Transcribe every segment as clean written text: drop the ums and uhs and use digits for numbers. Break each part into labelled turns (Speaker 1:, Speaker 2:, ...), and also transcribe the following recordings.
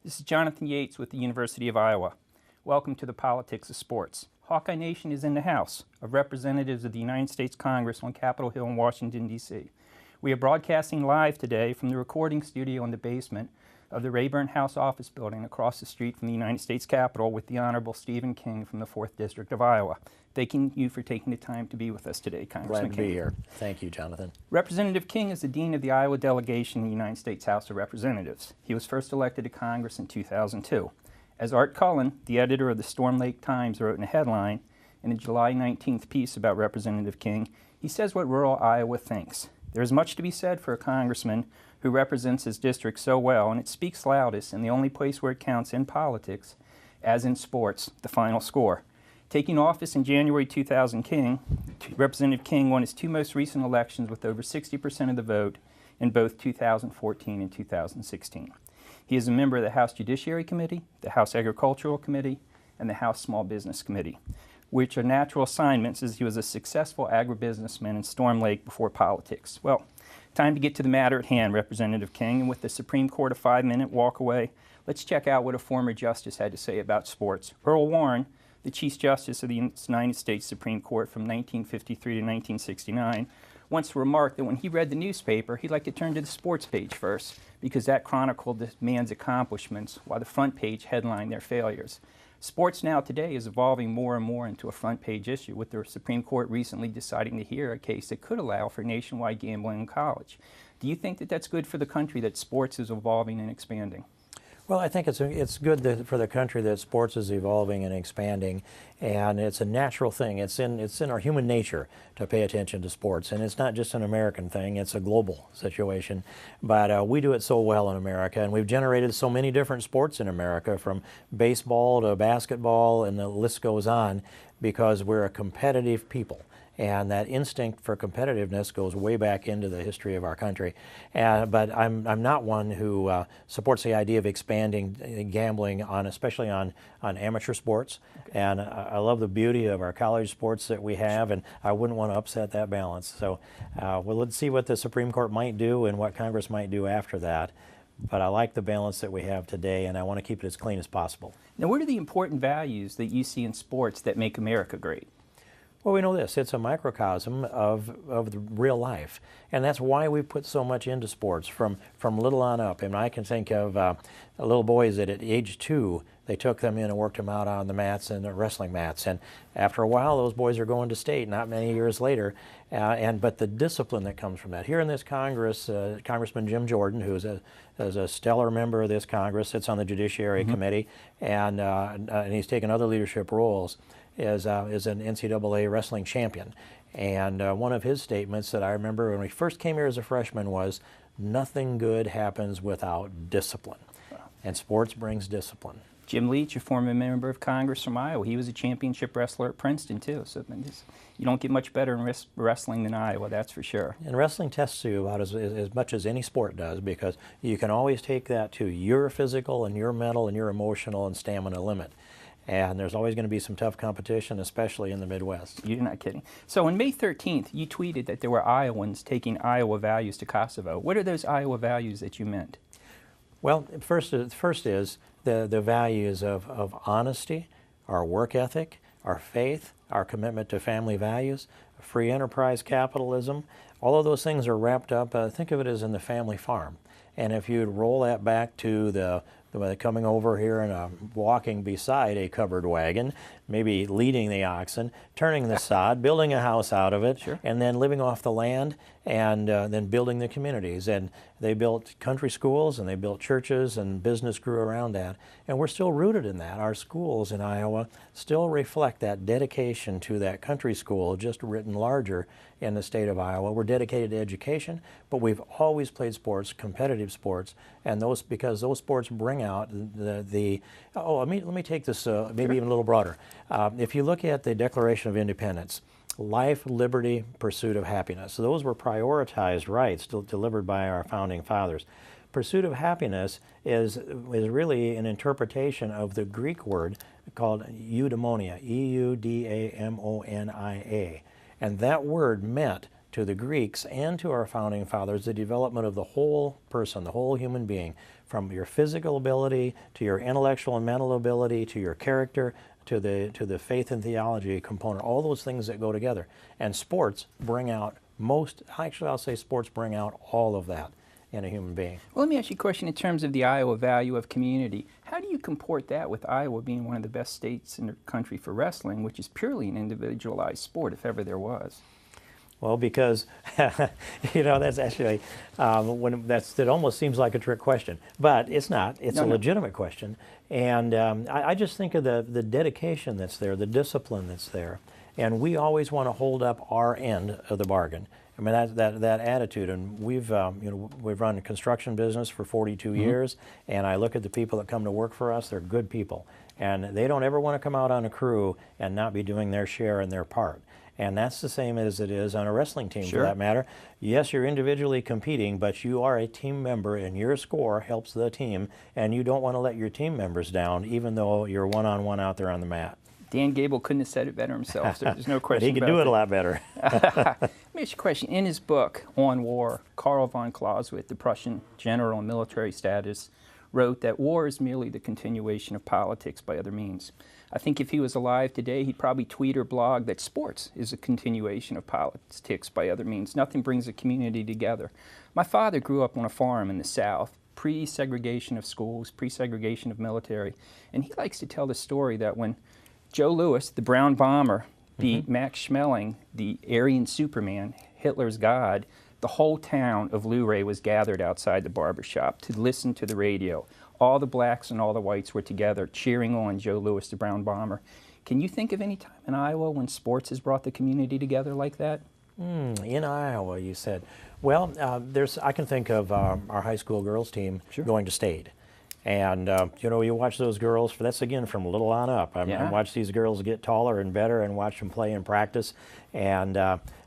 Speaker 1: This is Jonathan Yates with the University of Iowa. Welcome to the Politics of Sports. Hawkeye Nation is in the House of Representatives of the United States Congress on Capitol Hill in Washington, D.C. We are broadcasting live today from the recording studio in the basement of the Rayburn House Office Building across the street from the United States Capitol with the Honorable Stephen King from the 4th District of Iowa. Thanking you for taking the time to be with us today, Congressman King.
Speaker 2: Glad to be here. Thank you, Jonathan.
Speaker 1: Representative King is the Dean of the Iowa delegation in the United States House of Representatives. He was first elected to Congress in 2002. As Art Cullen, the editor of the Storm Lake Times, wrote in a headline in a July 19th piece about Representative King, he says what rural Iowa thinks. There is much to be said for a congressman who represents his district so well, and it speaks loudest in the only place where it counts in politics, as in sports, the final score. Taking office in January 2000, Representative King won his two most recent elections with over 60% of the vote in both 2014 and 2016. He is a member of the House Judiciary Committee, the House Agricultural Committee, and the House Small Business Committee, which are natural assignments as he was a successful agribusinessman in Storm Lake before politics. Well, time to get to the matter at hand, Representative King, and with the Supreme Court a 5-minute walk away, let's check out what a former justice had to say about sports. Earl Warren, the Chief Justice of the United States Supreme Court from 1953 to 1969, once remarked that when he read the newspaper, he liked to turn to the sports page first because that chronicled the man's accomplishments while the front page headlined their failures. Sports now today is evolving more and more into a front page issue, with the Supreme Court recently deciding to hear a case that could allow for nationwide gambling in college. Do you think that that's good for the country, that sports is evolving and expanding?
Speaker 2: Well, I think it's good for the country that sports is evolving and expanding, and it's a natural thing. It's in our human nature to pay attention to sports, and it's not just an American thing, it's a global situation. But we do it so well in America, and we've generated so many different sports in America, from baseball to basketball, and the list goes on, because we're a competitive people. And that instinct for competitiveness goes way back into the history of our country. But I'm not one who supports the idea of expanding gambling especially on amateur sports. Okay. And I love the beauty of our college sports that we have, and I wouldn't want to upset that balance. So well, let's see what the Supreme Court might do and what Congress might do after that. But I like the balance that we have today, and I want to keep it as clean as possible.
Speaker 1: Now, what are the important values that you see in sports that make America great?
Speaker 2: Well, we know this. It's a microcosm of the real life, and that's why we put so much into sports from little on up. And I can think of little boys that at age 2, they took them in and worked them out on the mats and the wrestling mats. And after a while, those boys are going to state, not many years later. But the discipline that comes from that. Here in this Congress, Congressman Jim Jordan, who is a stellar member of this Congress, sits on the Judiciary Committee, and he's taken other leadership roles, is an NCAA wrestling champion. And one of his statements that I remember when we first came here as a freshman was, "Nothing good happens without discipline." Wow. And sports brings discipline.
Speaker 1: Jim Leach, a former member of Congress from Iowa, he was a championship wrestler at Princeton, too. So you don't get much better in wrestling than Iowa, that's for sure.
Speaker 2: And wrestling tests you about as much as any sport does, because you can always take that to your physical and your mental and your emotional and stamina limit. And there's always going to be some tough competition, especially in the Midwest.
Speaker 1: You're not kidding. So on May 13th, you tweeted that there were Iowans taking Iowa values to Kosovo. What are those Iowa values that you meant?
Speaker 2: Well, first is the values of honesty, our work ethic, our faith, our commitment to family values, free enterprise capitalism. All of those things are wrapped up, think of it as in the family farm. And if you'd roll that back to coming over here and walking beside a covered wagon, maybe leading the oxen, turning the sod, building a house out of it, sure, and then living off the land, and then building the communities. And they built country schools, and they built churches, and business grew around that. And we're still rooted in that. Our schools in Iowa still reflect that dedication to that country school, just written larger in the state of Iowa. We're dedicated to education, but we've always played sports, competitive sports, and because those sports bring out let me take this maybe even a little broader. If you look at the Declaration of Independence, life, liberty, pursuit of happiness. Those were prioritized rights delivered by our founding fathers. Pursuit of happiness is really an interpretation of the Greek word called eudaimonia, E-U-D-A-M-O-N-I-A. And that word meant to the Greeks and to our founding fathers the development of the whole person, the whole human being, from your physical ability to your intellectual and mental ability to your character to the faith and theology component, all those things that go together. And sports bring out actually I'll say sports bring out all of that in a human being.
Speaker 1: Well, let me ask you a question in terms of the Iowa value of community. How do you comport that with Iowa being one of the best states in the country for wrestling, which is purely an individualized sport, if ever there was?
Speaker 2: Well, because that's actually that almost seems like a trick question, but it's not. It's a legitimate question, and I just think of the dedication that's there, the discipline that's there, and we always want to hold up our end of the bargain. I mean that attitude, and we've run a construction business for 42 years, and I look at the people that come to work for us. They're good people, and they don't ever want to come out on a crew and not be doing their share and their part. And that's the same as it is on a wrestling team, for that matter. Yes, you're individually competing, but you are a team member, and your score helps the team, and you don't want to let your team members down, even though you're one-on-one out there on the mat.
Speaker 1: Dan Gable couldn't have said it better himself, so there's no question
Speaker 2: But he could do it a lot better.
Speaker 1: Let me ask you a question. In his book, On War, Karl von Clausewitz, the Prussian general in military status, wrote that war is merely the continuation of politics by other means. I think if he was alive today, he'd probably tweet or blog that sports is a continuation of politics by other means. Nothing brings a community together. My father grew up on a farm in the South, pre-segregation of schools, pre-segregation of military, and he likes to tell the story that when Joe Louis, the brown bomber, beat Max Schmeling, the Aryan Superman, Hitler's God, the whole town of Luray was gathered outside the barbershop to listen to the radio. All the blacks and all the whites were together cheering on Joe Louis, the brown bomber. Can you think of any time in Iowa when sports has brought the community together like that?
Speaker 2: In Iowa, you said. Well, I can think of our high school girls team going to state. And, you watch those girls, that's again from little on up. I watch these girls get taller and better and watch them play and practice. And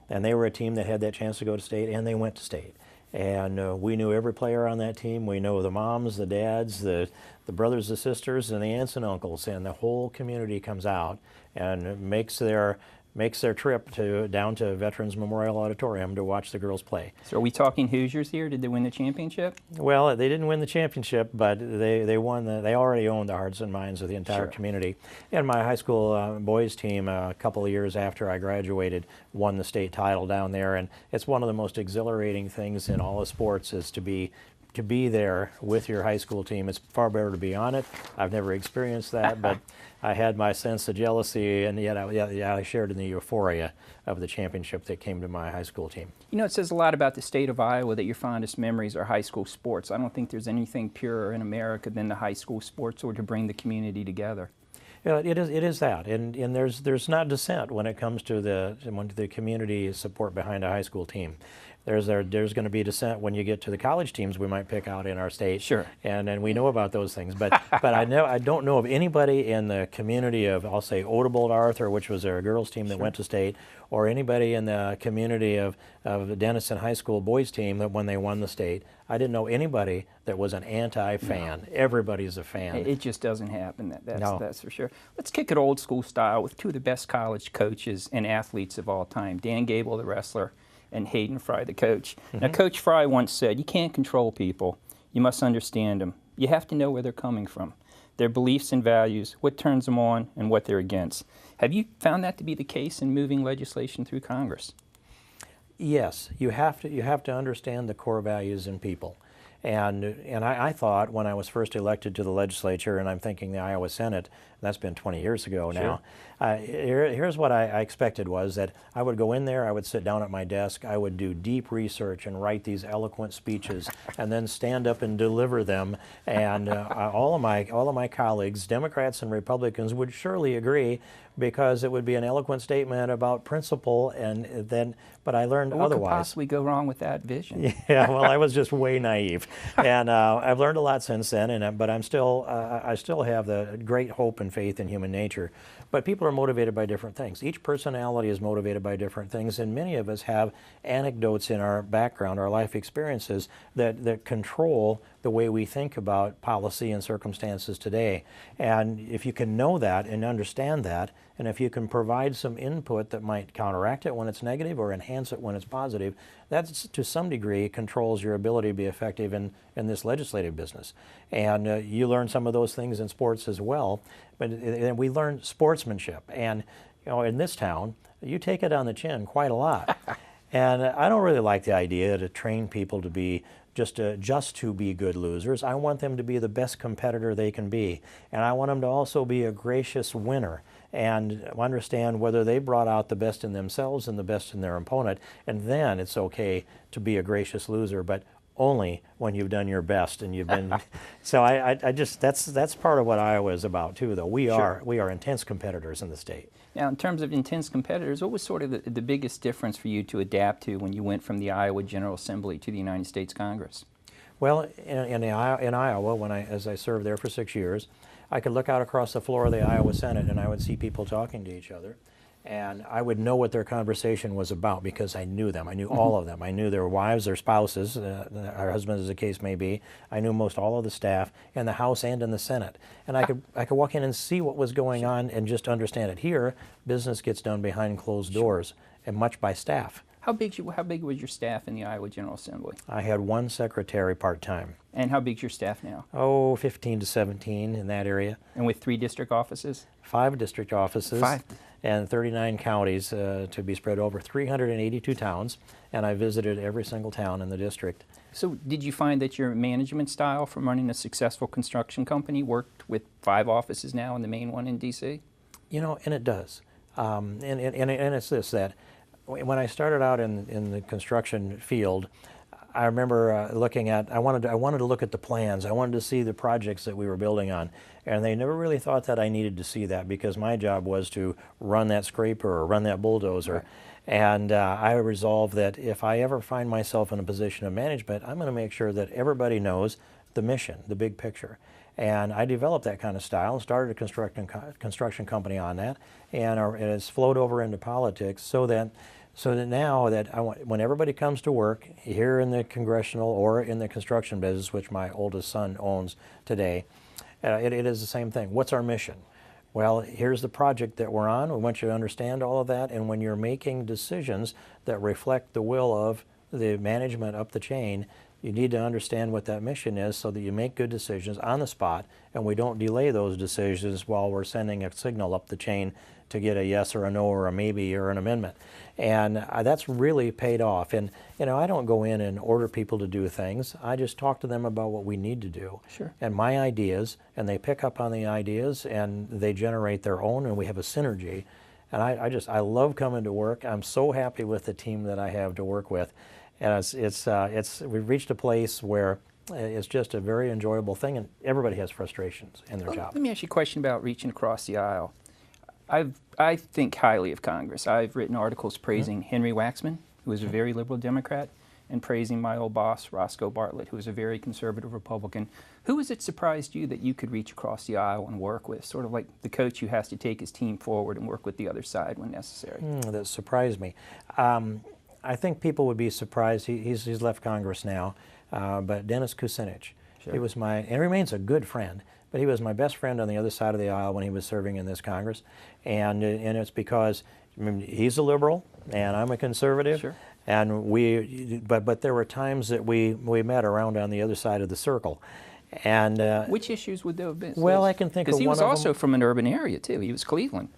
Speaker 2: they were a team that had that chance to go to state, and they went to state. And we knew every player on that team. We know the moms, the dads, the brothers, the sisters, and the aunts and uncles. And the whole community comes out and makes their trip down to Veterans Memorial Auditorium to watch the girls play.
Speaker 1: So are we talking Hoosiers here? Did they win the championship?
Speaker 2: Well, they didn't win the championship, but they won. They already owned the hearts and minds of the entire community. And my high school boys team, a couple of years after I graduated, won the state title down there. And it's one of the most exhilarating things in all of sports is to be there with your high school team. It's far better to be on it. I've never experienced that, but I had my sense of jealousy, and yet I shared in the euphoria of the championship that came to my high school team.
Speaker 1: You know, it says a lot about the state of Iowa that your fondest memories are high school sports. I don't think there's anything purer in America than the high school sports or to bring the community together.
Speaker 2: Yeah, it is that, and there's not dissent when it comes to the community support behind a high school team. There's going to be dissent when you get to the college teams we might pick out in our state.
Speaker 1: Sure.
Speaker 2: And we know about those things. But I don't know of anybody in the community of, I'll say, Odebolt Arthur, which was their girls team that went to state, or anybody in the community of the Denison High School boys team that when they won the state. I didn't know anybody that was an anti-fan. No. Everybody's a fan.
Speaker 1: It just doesn't happen. That's for sure. Let's kick it old school style with two of the best college coaches and athletes of all time, Dan Gable, the wrestler, and Hayden Fry, the coach. Now, Coach Fry once said, you can't control people. You must understand them. You have to know where they're coming from, their beliefs and values, what turns them on, and what they're against. Have you found that to be the case in moving legislation through Congress?
Speaker 2: Yes, you have to understand the core values in people. And I thought when I was first elected to the legislature, and I'm thinking the Iowa Senate, that's been 20 years ago now, here's what I expected was that I would go in there, I would sit down at my desk, I would do deep research and write these eloquent speeches, and then stand up and deliver them. And all of my colleagues, Democrats and Republicans, would surely agree, because it would be an eloquent statement about principle, but I learned otherwise.
Speaker 1: What could possibly go wrong with that vision?
Speaker 2: Yeah, well, I was just way naive, and I've learned a lot since then. But I still have the great hope and faith in human nature. But people are motivated by different things. Each personality is motivated by different things, and many of us have anecdotes in our background, our life experiences that control the way we think about policy and circumstances today. And if you can know that and understand that, and if you can provide some input that might counteract it when it's negative or enhance it when it's positive, that to some degree controls your ability to be effective in this legislative business. And you learn some of those things in sports as well, but and we learn sportsmanship. And in this town, you take it on the chin quite a lot. And I don't really like the idea to train people to be just to be good losers. I want them to be the best competitor they can be. And I want them to also be a gracious winner and understand whether they brought out the best in themselves and the best in their opponent. And then it's okay to be a gracious loser, but only when you've done your best and you've been. So I just that's part of what Iowa is about too, though. We are intense competitors in the state.
Speaker 1: Now, in terms of intense competitors, what was sort of the biggest difference for you to adapt to when you went from the Iowa General Assembly to the United States Congress?
Speaker 2: Well, in Iowa, as I served there for 6 years, I could look out across the floor of the Iowa Senate and I would see people talking to each other. And I would know what their conversation was about because I knew them. I knew all of them. I knew their wives, their spouses, our husbands as the case may be. I knew most all of the staff in the House and in the Senate. And I could walk in and see what was going on and just understand it. Here, business gets done behind closed doors and much by staff.
Speaker 1: How big was your staff in the Iowa General Assembly?
Speaker 2: I had one secretary part-time.
Speaker 1: And how big's your staff now?
Speaker 2: Oh, 15 to 17 in that area.
Speaker 1: And with 3 district offices?
Speaker 2: 5 district offices.
Speaker 1: 5.
Speaker 2: And 39 counties to be spread over 382 towns. And I visited every single town in the district.
Speaker 1: So did you find that your management style from running a successful construction company worked with 5 offices now and the main one in D.C.?
Speaker 2: And it does. And it's this, that when I started out in the construction field, I remember looking at, I wanted to look at the plans. I wanted to see the projects that we were building on. And they never really thought that I needed to see that because my job was to run that scraper or run that bulldozer. Right. And I resolved that if I ever find myself in a position of management, I'm going to make sure that everybody knows the mission, the big picture. And I developed that kind of style and started a construction company on that. And it's flowed over into politics so that now that when everybody comes to work here in the congressional or in the construction business, which my oldest son owns today, it is the same thing. What's our mission? Well, here's the project that we're on. We want you to understand all of that. And when you're making decisions that reflect the will of the management up the chain, you need to understand what that mission is so that you make good decisions on the spot and we don't delay those decisions while we're sending a signal up the chain to get a yes or a no or a maybe or an amendment. And that's really paid off. And I don't go in and order people to do things. I just talk to them about what we need to do.
Speaker 1: Sure.
Speaker 2: And my ideas, and they pick up on the ideas and they generate their own and we have a synergy. And I love coming to work. I'm so happy with the team that I have to work with. And we've reached a place where it's just a very enjoyable thing, and everybody has frustrations in their job.
Speaker 1: Let me ask you a question about reaching across the aisle. I think highly of Congress. I've written articles praising Henry Waxman, who was a very liberal Democrat, and praising my old boss, Roscoe Bartlett, who was a very conservative Republican. Who has it surprised you that you could reach across the aisle and work with? Sort of like the coach who has to take his team forward and work with the other side when necessary.
Speaker 2: That surprised me. I think people would be surprised. He's left Congress now, but Dennis Kucinich.
Speaker 1: Sure.
Speaker 2: He was and remains a good friend, but he was my best friend on the other side of the aisle when he was serving in this Congress. And it's because he's a liberal and I'm a conservative.
Speaker 1: Sure.
Speaker 2: And but there were times that we met around on the other side of the circle. And
Speaker 1: which issues would there have been?
Speaker 2: Well, I can think of one of them.
Speaker 1: Because he was also from an urban area too. He was Cleveland.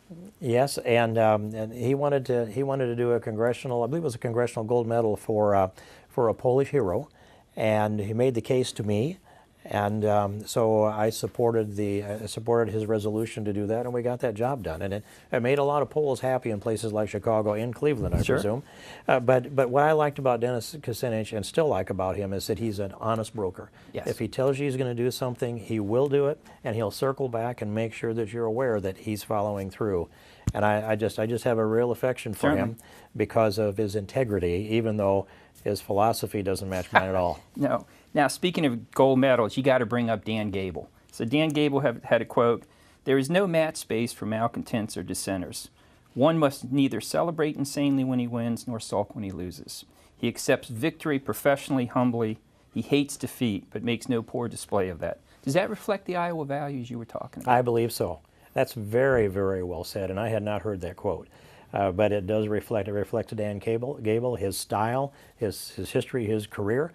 Speaker 2: Yes, and he wanted to do a congressional, I believe it was a congressional gold medal for a Polish hero, and he made the case to me, and so I supported his resolution to do that, and we got that job done, and it made a lot of Poles happy in places like Chicago and Cleveland, I
Speaker 1: Sure.
Speaker 2: presume. But what I liked about Dennis Kucinich and still like about him is that he's an honest broker.
Speaker 1: Yes.
Speaker 2: If he tells you he's going to do something, he will do it, and he'll circle back and make sure that you're aware that he's following through. And I just have a real affection for him because of his integrity, even though his philosophy doesn't match mine at all.
Speaker 1: No. Now, speaking of gold medals, you got to bring up Dan Gable. So Dan Gable had a quote, "There is no match space for malcontents or dissenters. One must neither celebrate insanely when he wins nor sulk when he loses. He accepts victory professionally, humbly, He hates defeat, but makes no poor display of that. Does that reflect the Iowa values you were talking about?
Speaker 2: I believe so. That's very, very well said, and I had not heard that quote. But it does reflect, it reflects Dan Gable, his style, his history, his career.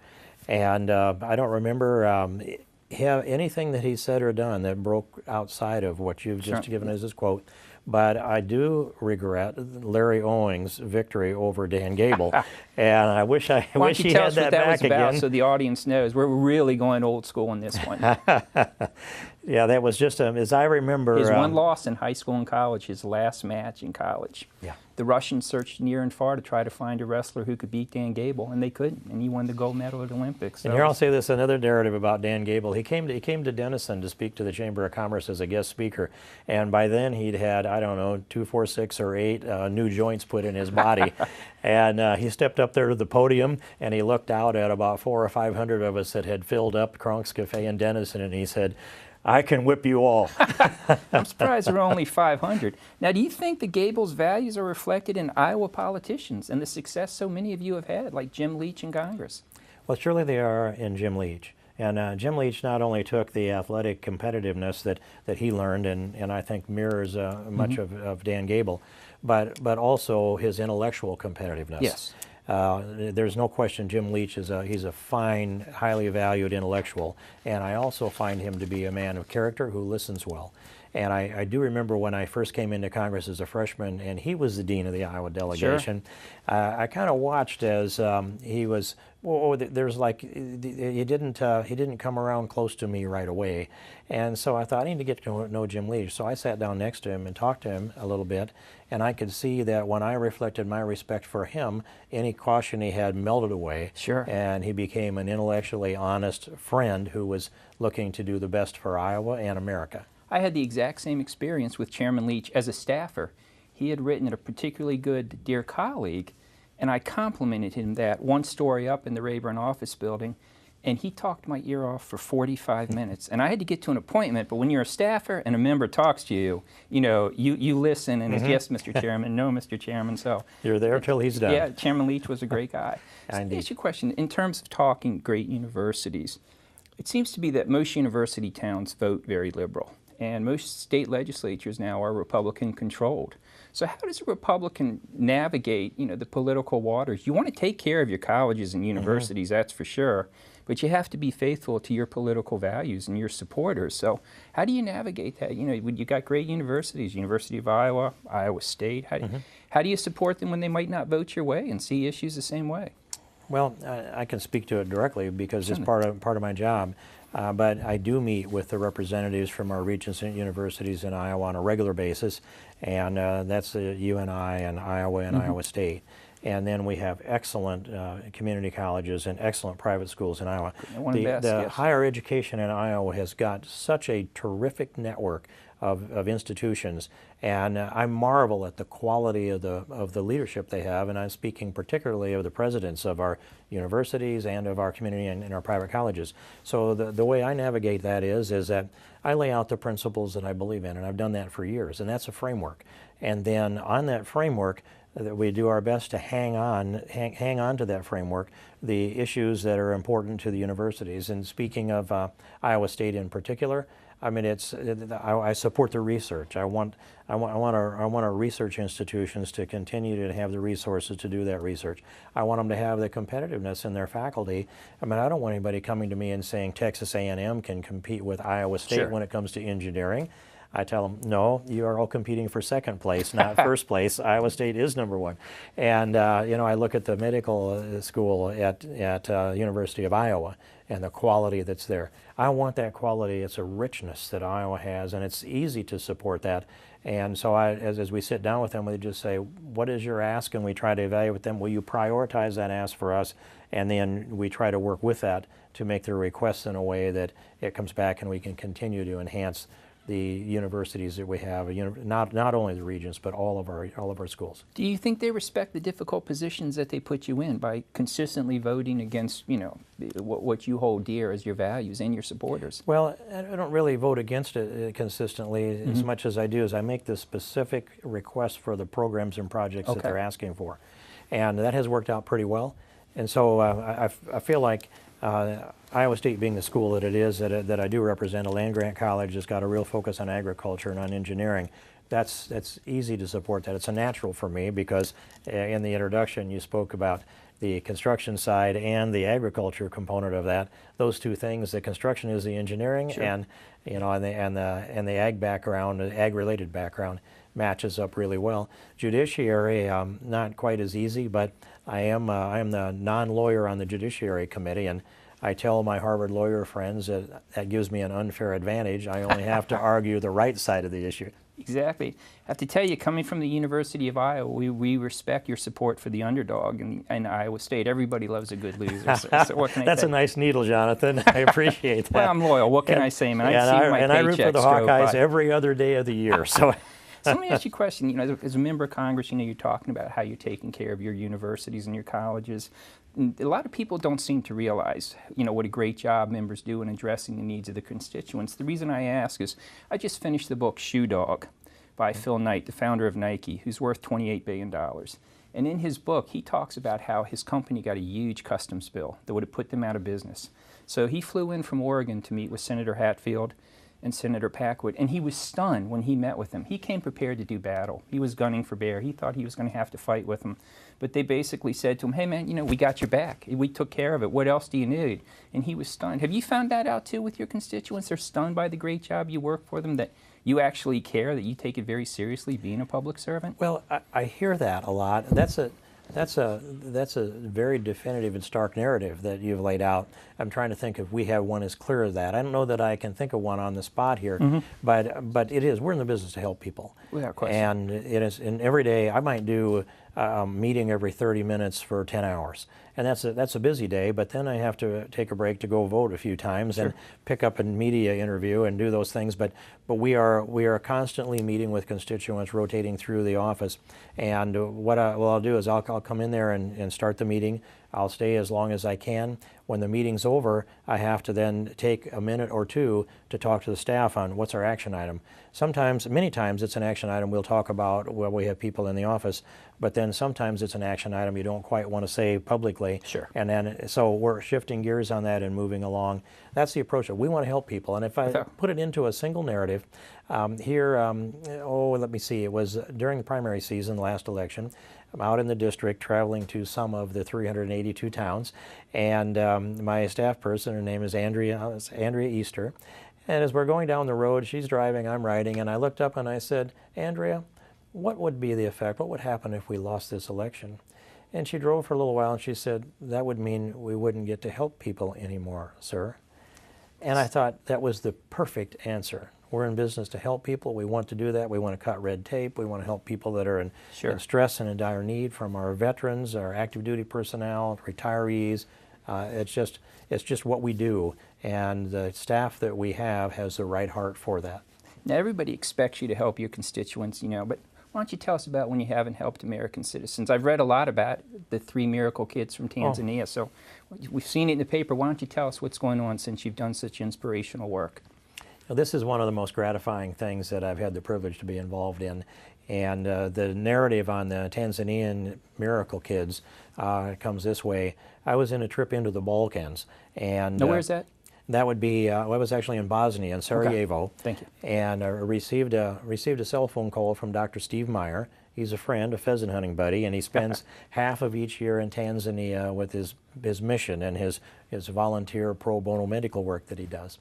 Speaker 2: And I don't remember anything that he said or done that broke outside of what you've just given as his quote. But I do regret Larry Owings' victory over Dan Gable, and I wish
Speaker 1: Why don't
Speaker 2: wish
Speaker 1: you
Speaker 2: he
Speaker 1: tell
Speaker 2: had
Speaker 1: us what
Speaker 2: that
Speaker 1: that
Speaker 2: back
Speaker 1: was about
Speaker 2: again.
Speaker 1: so the audience knows we're really going old school on this one.
Speaker 2: Yeah, that was just as I remember.
Speaker 1: His one loss in high school and college, his last match in college.
Speaker 2: Yeah.
Speaker 1: The Russians searched near and far to try to find a wrestler who could beat Dan Gable, and they couldn't. And he won the gold medal at the Olympics.
Speaker 2: And here I'll say this, another narrative about Dan Gable. He came to Denison to speak to the Chamber of Commerce as a guest speaker, and by then he'd had, I don't know, 2, 4, 6, or 8 new joints put in his body. And he stepped up there to the podium, and he looked out at about 400 or 500 of us that had filled up Kronk's Cafe in Denison, and he said, "I can whip you all."
Speaker 1: I'm surprised there were only 500. Now, do you think the Gable's values are reflected in Iowa politicians and the success so many of you have had, like Jim Leach in Congress?
Speaker 2: Well, surely they are in Jim Leach. And Jim Leach not only took the athletic competitiveness that he learned, and I think mirrors much of Dan Gable, but also his intellectual competitiveness.
Speaker 1: Yes.
Speaker 2: There's no question Jim Leach he's a fine, highly valued intellectual, and I also find him to be a man of character who listens well. And I do remember when I first came into Congress as a freshman, and he was the dean of the Iowa delegation. Sure. I kind of watched as he was. There's like he didn't come around close to me right away, and so I thought I need to get to know Jim Leach. So I sat down next to him and talked to him a little bit, and I could see that when I reflected my respect for him, any caution he had melted away.
Speaker 1: Sure.
Speaker 2: And he became an intellectually honest friend who was looking to do the best for Iowa and America.
Speaker 1: I had the exact same experience with Chairman Leach as a staffer. He had written a particularly good Dear Colleague, and I complimented him that one story up in the Rayburn office building, and he talked my ear off for 45 minutes. And I had to get to an appointment, but when you're a staffer and a member talks to you, you listen and it's, yes, Mr. Chairman, no, Mr. Chairman. So
Speaker 2: you're there till he's done.
Speaker 1: Yeah, Chairman Leach was a great guy. So let me ask you a question. In terms of talking great universities, it seems to be that most university towns vote very liberal. And most state legislatures now are Republican-controlled. So how does a Republican navigate, the political waters? You want to take care of your colleges and universities, that's for sure, but you have to be faithful to your political values and your supporters. So how do you navigate that? You got great universities, University of Iowa, Iowa State. How do you support them when they might not vote your way and see issues the same way?
Speaker 2: Well, I can speak to it directly because it's part of my job. But I do meet with the representatives from our Regents universities in Iowa on a regular basis, and that's UNI and Iowa and Iowa State. And then we have excellent community colleges and excellent private schools in Iowa. The higher education in Iowa has got such a terrific network of institutions, and I marvel at the quality of the leadership they have, and I'm speaking particularly of the presidents of our universities and of our community and our private colleges. So the way I navigate that is that I lay out the principles that I believe in, and I've done that for years, and that's a framework. And then on that framework, that we do our best to hang on to that framework, the issues that are important to the universities. And speaking of Iowa State in particular, I mean, I support the research. I want our research institutions to continue to have the resources to do that research. I want them to have the competitiveness in their faculty. I mean, I don't want anybody coming to me and saying Texas A&M can compete with Iowa State when it comes to engineering. I tell them, no, you are all competing for second place, not first place. Iowa State is number one. And, I look at the medical school at University of Iowa and the quality that's there. I want that quality. It's a richness that Iowa has, and it's easy to support that. And so as we sit down with them, we just say, what is your ask? And we try to evaluate them. Will you prioritize that ask for us? And then we try to work with that to make their requests in a way that it comes back and we can continue to enhance the universities that we have, not only the Regents, but all of our schools.
Speaker 1: Do you think they respect the difficult positions that they put you in by consistently voting against, what you hold dear as your values and your supporters?
Speaker 2: Well, I don't really vote against it consistently as much as I do is I make the specific requests for the programs and projects that they're asking for. And that has worked out pretty well. And so I feel like Iowa State being the school that it is, that I do represent, a land-grant college that's got a real focus on agriculture and on engineering, that's easy to support that. It's a natural for me because in the introduction you spoke about the construction side and the agriculture component of that. Those two things, the construction is the engineering,
Speaker 1: Sure.
Speaker 2: and the ag background, the ag-related background matches up really well. Judiciary, not quite as easy, but I am the non-lawyer on the Judiciary Committee, and I tell my Harvard lawyer friends that that gives me an unfair advantage. I only have to argue the right side of the issue.
Speaker 1: Exactly. I have to tell you, coming from the University of Iowa, we respect your support for the underdog in Iowa State. Everybody loves a good loser. So what can I
Speaker 2: That's
Speaker 1: say?
Speaker 2: a nice needle, Jonathan. I appreciate that.
Speaker 1: Well, I'm loyal. What can I say, man?
Speaker 2: Yeah,
Speaker 1: I've seen my
Speaker 2: and I root for
Speaker 1: paychecks
Speaker 2: the
Speaker 1: go
Speaker 2: Hawkeyes
Speaker 1: by.
Speaker 2: every other day of the year. So,
Speaker 1: So let me ask you a question. You know, as a member of Congress, you know, you're talking about how you're taking care of your universities and your colleges. And a lot of people don't seem to realize, you know, what a great job members do in addressing the needs of the constituents. The reason I ask is I just finished the book Shoe Dog by Phil Knight, the founder of Nike, who's worth $28 billion. And in his book, he talks about how his company got a huge customs bill that would have put them out of business. So he flew in from Oregon to meet with Senator Hatfield and Senator Packwood, and he was stunned when he met with them. He came prepared to do battle. He was gunning for bear. He thought he was going to have to fight with them. But they basically said to him, hey man, you know, we got your back. We took care of it. What else do you need? And he was stunned. Have you found that out too with your constituents? They're stunned by the great job you work for them, that you actually care, that you take it very seriously being a public servant?
Speaker 2: well, I hear that a lot. That's a very definitive and stark narrative that you've laid out. I'm trying to think if we have one as clear as that. I don't know that I can think of one on the spot here, but it is. We're in the business to help people.
Speaker 1: Without question.
Speaker 2: And it is. And every day I might do a meeting every 30 minutes for 10 hours, and that's a busy day. But then I have to take a break to go vote a few times and pick up a media interview and do those things. But we are constantly meeting with constituents, rotating through the office. And what I'll do is I'll come in there and start the meeting. I'll stay as long as I can. When the meeting's over, I have to then take a minute or two to talk to the staff on what's our action item. Sometimes, many times, it's an action item we'll talk about while we have people in the office, but then sometimes it's an action item you don't quite want to say publicly.
Speaker 1: Sure.
Speaker 2: And then, so we're shifting gears on that and moving along. That's the approach. We want to help people. And if I put it into a single narrative, let me see, it was during the primary season, the last election. I'm out in the district traveling to some of the 382 towns, and my staff person, her name is Andrea Easter, and as we're going down the road, she's driving, I'm riding, and I looked up and I said, Andrea, what would be the effect? What would happen if we lost this election? And she drove for a little while and she said, that would mean we wouldn't get to help people anymore, sir. And I thought that was the perfect answer. We're in business to help people. We want to do that. We want to cut red tape. We want to help people that are in stress and in dire need, from our veterans, our active duty personnel, retirees. It's just what we do, and the staff that we have has the right heart for that.
Speaker 1: Now, everybody expects you to help your constituents, you know, but why don't you tell us about when you haven't helped American citizens? I've read a lot about the 3 miracle kids from Tanzania, so we've seen it in the paper. Why don't you tell us what's going on since you've done such inspirational work?
Speaker 2: Now, this is one of the most gratifying things that I've had the privilege to be involved in. And the narrative on the Tanzanian miracle kids comes this way. I was in a trip into the Balkans. And
Speaker 1: now, where's that?
Speaker 2: That would be, I was actually in Bosnia, in Sarajevo.
Speaker 1: Okay. Thank you.
Speaker 2: And I received a cell phone call from Dr. Steve Meyer. He's a friend, a pheasant hunting buddy, and he spends half of each year in Tanzania with his mission and his volunteer pro bono medical work that he does.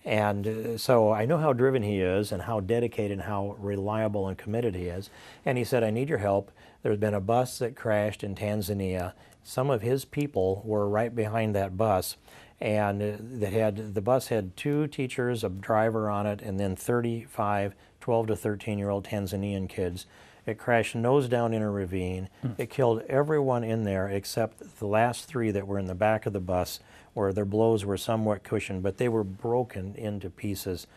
Speaker 2: And so I know how driven he is and how dedicated and how reliable and committed he is. And he said, I need your help. There's been a bus that crashed in Tanzania. Some of his people were right behind that bus. And the bus had 2 teachers, a driver on it, and then 35 12 to 13-year-old Tanzanian kids. It crashed nose down in a ravine. It killed everyone in there except the last 3 that were in the back of the bus, where their blows were somewhat cushioned, but they were broken into pieces.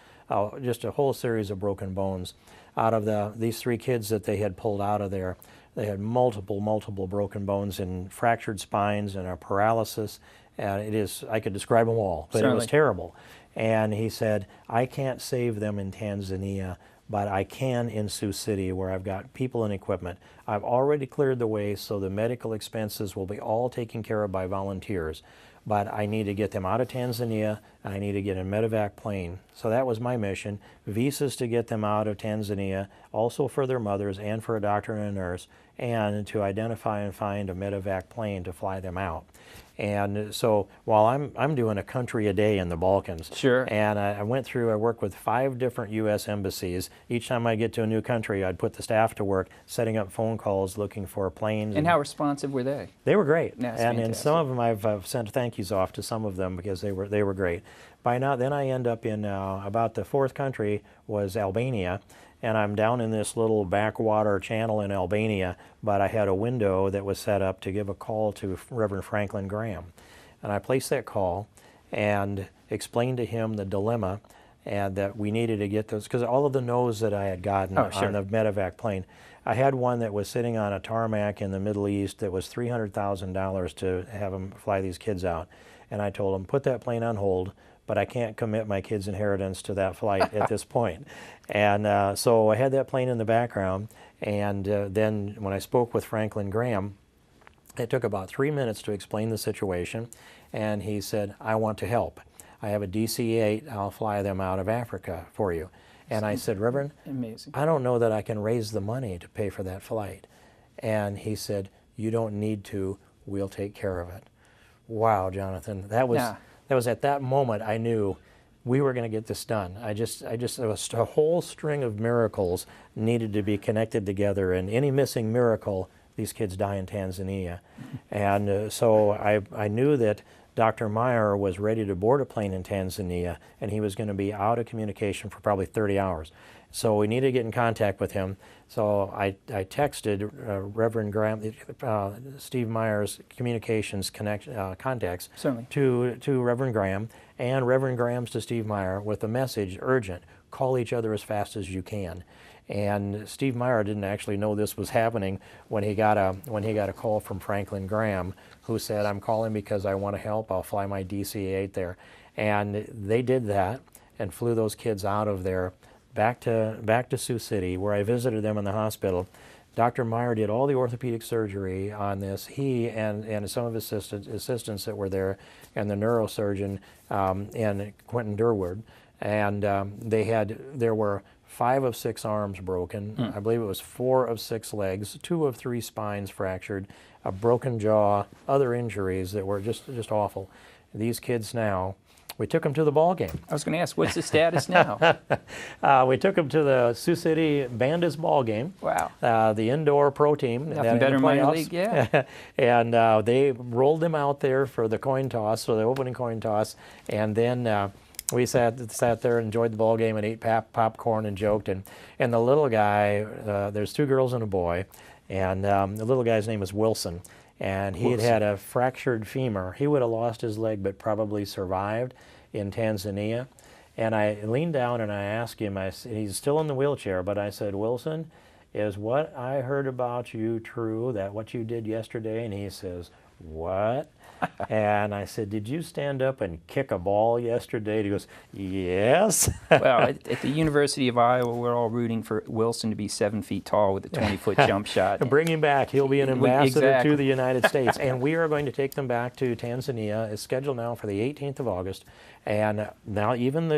Speaker 2: Just a whole series of broken bones. Out of these 3 kids that they had pulled out of there, they had multiple broken bones and fractured spines and a paralysis. I could describe them all, but
Speaker 1: Certainly.
Speaker 2: It was terrible. And he said, I can't save them in Tanzania, but I can in Sioux City, where I've got people and equipment. I've already cleared the way, so the medical expenses will be all taken care of by volunteers. but I need to get them out of Tanzania, and I need to get a medevac plane. So that was my mission, visas to get them out of Tanzania, also for their mothers and for a doctor and a nurse, and to identify and find a medevac plane to fly them out. And so while I'm doing a country a day in the Balkans,
Speaker 1: Sure.
Speaker 2: and I worked with 5 different U.S. embassies. Each time I get to a new country, I'd put the staff to work setting up phone calls, looking for planes.
Speaker 1: And how responsive were they?
Speaker 2: They were great.
Speaker 1: That's
Speaker 2: and some
Speaker 1: fantastic.
Speaker 2: of them I've sent thank yous off to some of them because they were great. By now, then I end up in about the 4th country was Albania. And I'm down in this little backwater channel in Albania, but I had a window that was set up to give a call to Reverend Franklin Graham. And I placed that call and explained to him the dilemma and that we needed to get those, because all of the no's that I had gotten
Speaker 1: Sure.
Speaker 2: on the medevac plane. I had one that was sitting on a tarmac in the Middle East that was $300,000 to have him fly these kids out. And I told him, put that plane on hold, but I can't commit my kids' inheritance to that flight at this point. And so I had that plane in the background, and then when I spoke with Franklin Graham, it took about 3 minutes to explain the situation, and he said, I want to help. I have a DC-8, I'll fly them out of Africa for you. And I said, Reverend,
Speaker 1: Amazing.
Speaker 2: I don't know that I can raise the money to pay for that flight. And he said, you don't need to, we'll take care of it. Wow, Jonathan, that was at that moment I knew we were going to get this done. There was a whole string of miracles needed to be connected together, and any missing miracle, these kids die in Tanzania. And so I knew that Dr. Meyer was ready to board a plane in Tanzania, and he was going to be out of communication for probably 30 hours. So we needed to get in contact with him. So I texted Reverend Graham, Steve Meyer's communications contacts
Speaker 1: Certainly.
Speaker 2: to Reverend Graham, and Reverend Graham's to Steve Meyer with a message, urgent, call each other as fast as you can. And Steve Meyer didn't actually know this was happening when he got a call from Franklin Graham, who said, I'm calling because I want to help, I'll fly my DC-8 there. And they did that and flew those kids out of there back to Sioux City, where I visited them in the hospital. Dr. Meyer did all the orthopedic surgery on this. He and some of his assistants that were there, and the neurosurgeon and Quentin Durward, and there were 5 of 6 arms broken. I believe it was 4 of 6 legs, 2 of 3 spines fractured, a broken jaw, other injuries that were just awful. These kids now, we took them to the ball game.
Speaker 1: I was going to ask, what's the status now?
Speaker 2: We took them to the Sioux City Bandits ball game.
Speaker 1: Wow.
Speaker 2: The indoor pro team.
Speaker 1: Nothing better in minor league, yeah.
Speaker 2: And they rolled them out there for the coin toss, for the opening coin toss. And then we sat there, enjoyed the ball game, and ate popcorn and joked. And the little guy, there's 2 girls and a boy, and the little guy's name is Wilson. And he had a fractured femur. He would have lost his leg, but probably survived in Tanzania. And I leaned down and I asked him, he's still in the wheelchair, but I said, Wilson, is what I heard about you true, that what you did yesterday? And he says, what? And I said, did you stand up and kick a ball yesterday? And he goes, yes.
Speaker 1: Well, at the University of Iowa, we're all rooting for Wilson to be 7 feet tall with a 20-foot jump shot.
Speaker 2: Bring him back. He'll be an ambassador
Speaker 1: Exactly.
Speaker 2: to the United States. And we are going to take them back to Tanzania. It's scheduled now for the 18th of August. And now even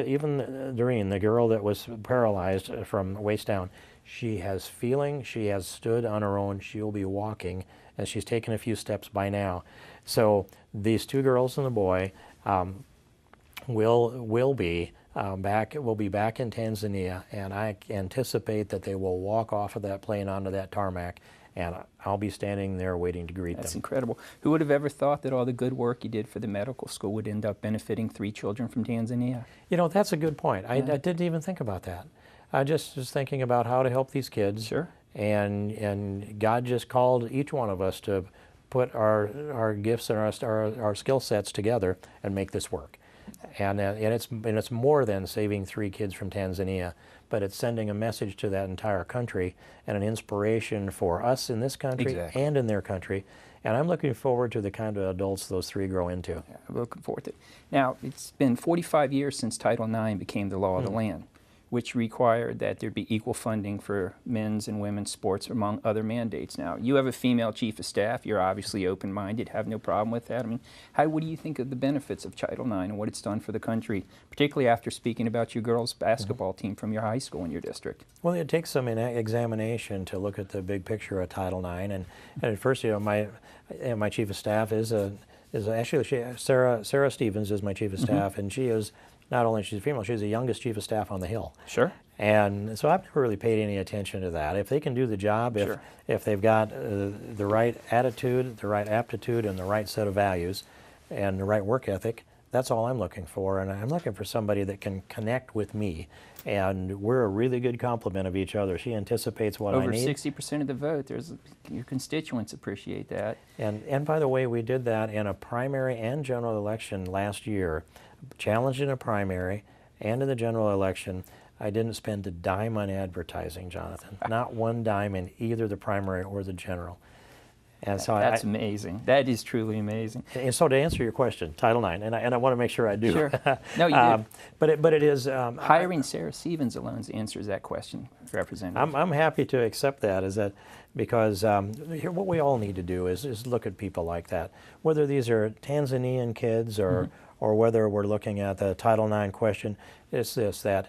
Speaker 2: Doreen, the girl that was paralyzed from waist down, she has feeling. She has stood on her own. She'll be walking, and she's taken a few steps by now. So these 2 girls and the boy will be back in Tanzania, and I anticipate that they will walk off of that plane onto that tarmac, and I'll be standing there waiting to greet
Speaker 1: That's
Speaker 2: them.
Speaker 1: incredible. Who would have ever thought that all the good work you did for the medical school would end up benefiting 3 children from Tanzania?
Speaker 2: You know, that's a good point. I didn't even think about that. I just was thinking about how to help these kids.
Speaker 1: Sure.
Speaker 2: And God just called each one of us to put our gifts and our skill sets together and make this work. And it's more than saving 3 kids from Tanzania, but it's sending a message to that entire country and an inspiration for us in this country
Speaker 1: Exactly.
Speaker 2: and in their country. And I'm looking forward to the kind of adults those 3 grow into.
Speaker 1: Yeah, I'm looking forward to it. Now, it's been 45 years since Title IX became the law of the land. which required that there be equal funding for men's and women's sports, among other mandates. Now, you have a female chief of staff. You're obviously open-minded, have no problem with that. I mean, what do you think of the benefits of Title IX and what it's done for the country, particularly after speaking about your girls' basketball team from your high school in your district?
Speaker 2: Well, it takes some examination to look at the big picture of Title IX. And at first, my chief of staff is actually Sarah Stevens is my chief of staff, and she is not only she's female, she's the youngest chief of staff on the Hill.
Speaker 1: Sure.
Speaker 2: And so I've never really paid any attention to that. If they can do the job,
Speaker 1: Sure.
Speaker 2: if they've got the right attitude, the right aptitude, and the right set of values, and the right work ethic, that's all I'm looking for. And I'm looking for somebody that can connect with me. And we're a really good complement of each other. She anticipates what I need.
Speaker 1: Over 60% of the vote. Your constituents appreciate that.
Speaker 2: And by the way, we did that in a primary and general election last year. Challenged in a primary and in the general election. I didn't spend a dime on advertising, Jonathan. Not one dime in either the primary or the general. And so
Speaker 1: That's amazing. That is truly amazing.
Speaker 2: And so to answer your question, Title IX, and I want to make sure I do.
Speaker 1: Sure. No, you did.
Speaker 2: But it is
Speaker 1: hiring Sarah Stevens alone answers that question, Representative.
Speaker 2: I'm happy to accept that. Is that because here what we all need to do is look at people like that, whether these are Tanzanian kids or whether we're looking at the Title IX question. It's this, that